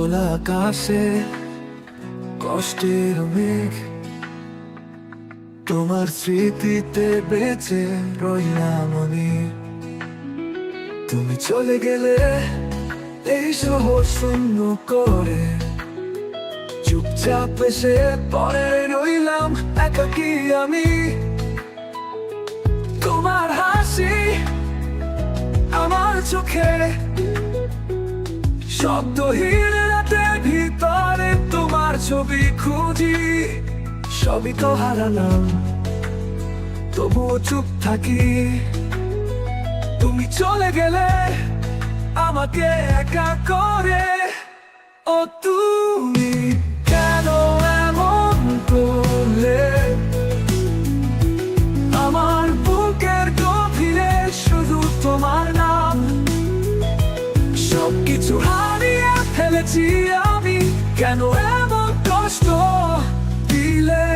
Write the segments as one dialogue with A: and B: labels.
A: খোলা আকাশে কষ্টের মেঘ, তোমার স্মৃতিতে বেঁচে রইলাম আমি। তুমি চলে গেলে এই শহর শূন্য করে, চুপচাপ এসে পরে রইলাম একাকী আমি। তোমার হাসি আমার চোখে, শব্দহীন রাতের ভিতরে তোমার ছবি খুঁজি। সবই তো হারালাম, তবুও চুপ থাকি। তুমি চলে গেলে আমাকে একা করে, ও তুমি কেন এমন করলে? আমার বুকের গভীরে শুধু তোমার নাম, সবকিছু হারিয়ে ফেলেছি আমি, কেন এমন কষ্ট দিলে?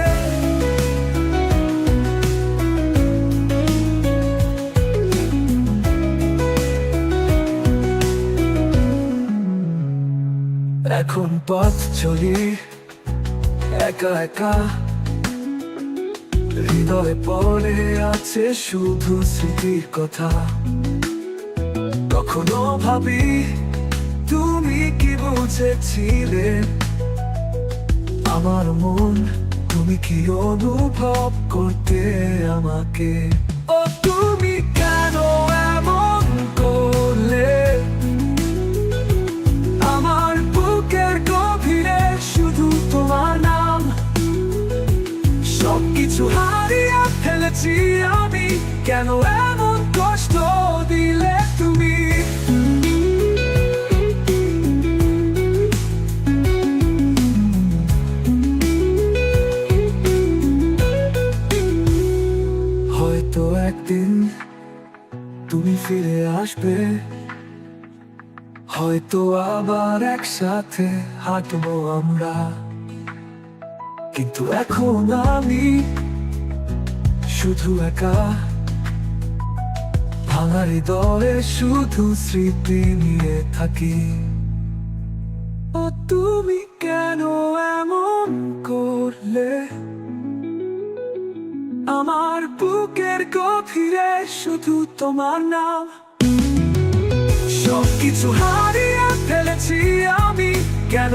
A: এখন পথ চলি একা একা, হৃদয়ে পড়ে আছে শুধু স্মৃতির কথা। কখনো ভাবি তুমি কি বুঝেছিলে আমার মন, তুমি কি অনুভব করতে আমাকে? ও তুমি কেন এমন করলে? আমার বুকের গভীরে শুধু তোমার নাম, সবকিছু হারিয়ে ফেলেছি আমি, কেন এমন কষ্ট দিলে তুমি? হয়তো একদিন তুমি ফিরে আসবে, হয়তো আবার একসাথে হাঁটবো আমরা, কিন্তু এখন আমি শুধু একা। ভাঙা হৃদয়ে শুধু স্মৃতি নিয়ে থাকি। ও তুমি কেন এমন করলে? আমার বুকের গভীরে শুধু তোমার নাম, সবকিছু হারিয়ে ফেলেছি আমি, কেন